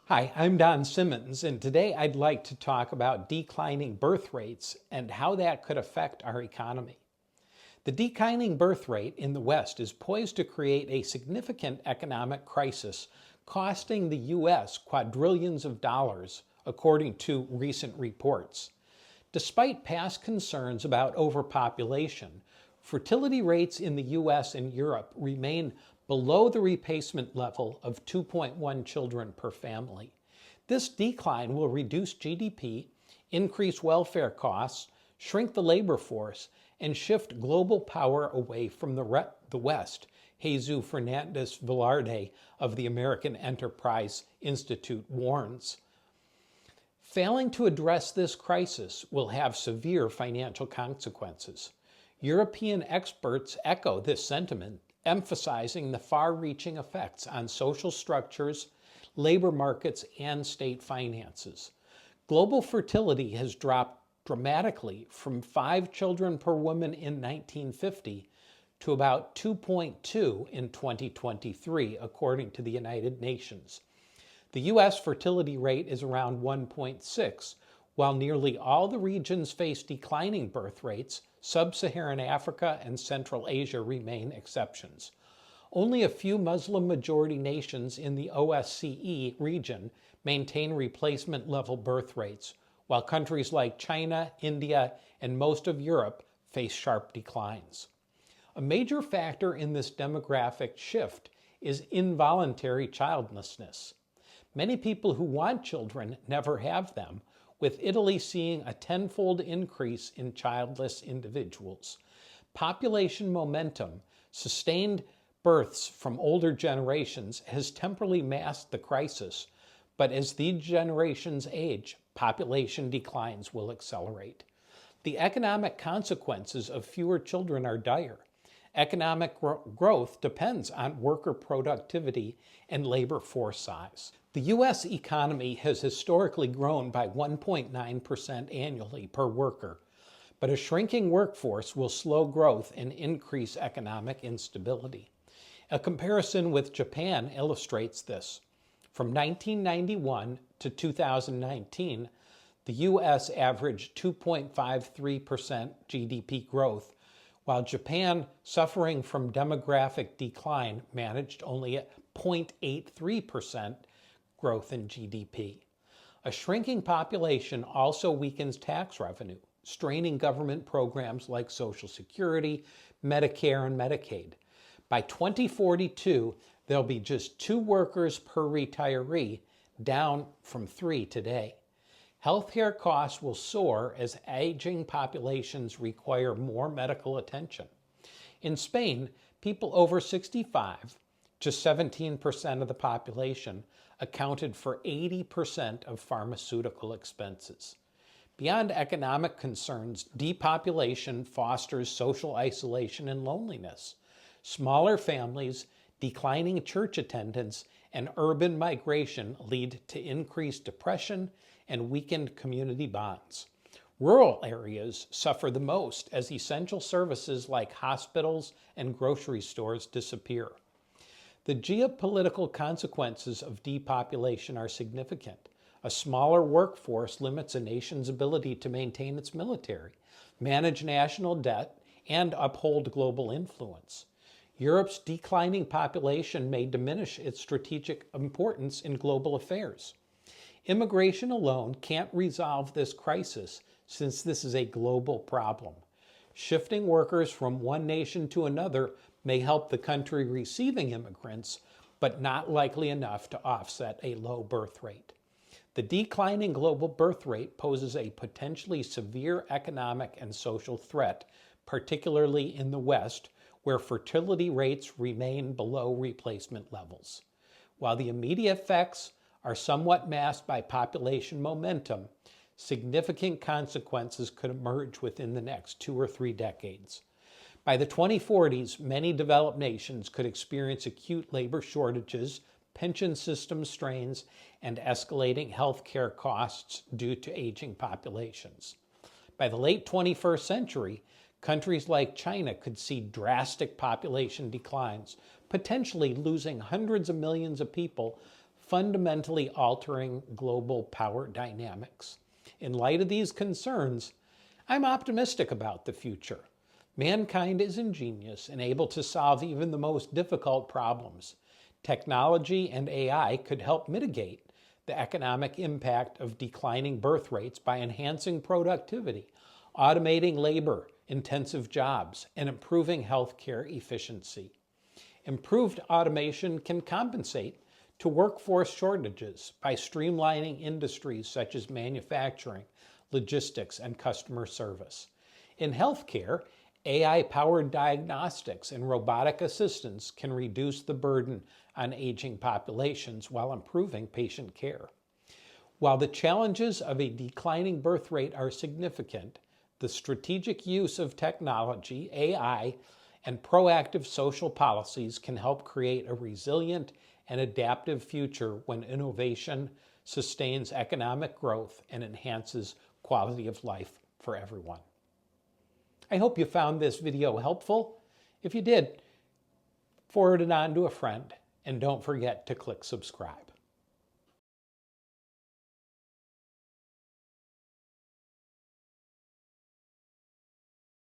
Hi, I'm Don Simmons, and today I'd like to talk about declining birth rates and how that could affect our economy. The declining birth rate in the West is poised to create a significant economic crisis, costing the U.S. quadrillions of dollars, according to recent reports. Despite past concerns about overpopulation, fertility rates in the US and Europe remain below the replacement level of 2.1 children per family. This decline will reduce GDP, increase welfare costs, shrink the labor force, and shift global power away from the West, Jesus Fernandez Velarde of the American Enterprise Institute warns. Failing to address this crisis will have severe financial consequences. European experts echo this sentiment, emphasizing the far-reaching effects on social structures, labor markets, and state finances. Global fertility has dropped dramatically from 5 children per woman in 1950 to about 2.2 in 2023, according to the United Nations. The U.S. fertility rate is around 1.6, while nearly all the regions face declining birth rates. Sub-Saharan Africa and Central Asia remain exceptions. Only a few Muslim-majority nations in the OSCE region maintain replacement-level birth rates, while countries like China, India, and most of Europe face sharp declines. A major factor in this demographic shift is involuntary childlessness. Many people who want children never have them, with Italy seeing a tenfold increase in childless individuals. Population momentum, sustained births from older generations, has temporarily masked the crisis, but as these generations age, population declines will accelerate. The economic consequences of fewer children are dire. Economic growth depends on worker productivity and labor force size. The U.S. economy has historically grown by 1.9% annually per worker, but a shrinking workforce will slow growth and increase economic instability. A comparison with Japan illustrates this. From 1991 to 2019, the U.S. averaged 2.53% GDP growth, while Japan, suffering from demographic decline, managed only a 0.83% growth in GDP. A shrinking population also weakens tax revenue, straining government programs like Social Security, Medicare, and Medicaid. By 2042, there'll be just 2 workers per retiree, down from 3 today. Healthcare costs will soar as aging populations require more medical attention. In Spain, people over 65, just 17% of the population, accounted for 80% of pharmaceutical expenses. Beyond economic concerns, depopulation fosters social isolation and loneliness. Smaller families, declining church attendance, and urban migration lead to increased depression and weakened community bonds. Rural areas suffer the most as essential services like hospitals and grocery stores disappear. The geopolitical consequences of depopulation are significant. A smaller workforce limits a nation's ability to maintain its military, manage national debt, and uphold global influence. Europe's declining population may diminish its strategic importance in global affairs. Immigration alone can't resolve this crisis, since this is a global problem. Shifting workers from one nation to another may help the country receiving immigrants, but not likely enough to offset a low birth rate. The declining global birth rate poses a potentially severe economic and social threat, particularly in the West, where fertility rates remain below replacement levels. While the immediate effects are somewhat masked by population momentum, significant consequences could emerge within the next 2 or 3 decades. By the 2040s, many developed nations could experience acute labor shortages, pension system strains, and escalating healthcare costs due to aging populations. By the late 21st century, countries like China could see drastic population declines, potentially losing hundreds of millions of people fundamentally altering global power dynamics. In light of these concerns, I'm optimistic about the future. Mankind is ingenious and able to solve even the most difficult problems. Technology and AI could help mitigate the economic impact of declining birth rates by enhancing productivity, automating labor-intensive jobs, and improving healthcare efficiency. Improved automation can compensate to workforce shortages by streamlining industries such as manufacturing, logistics, and customer service. In healthcare, AI-powered diagnostics and robotic assistance can reduce the burden on aging populations while improving patient care. While the challenges of a declining birth rate are significant, the strategic use of technology, AI, and proactive social policies can help create a resilient and adaptive future when innovation sustains economic growth and enhances quality of life for everyone. I hope you found this video helpful. If you did, forward it on to a friend, and don't forget to click subscribe.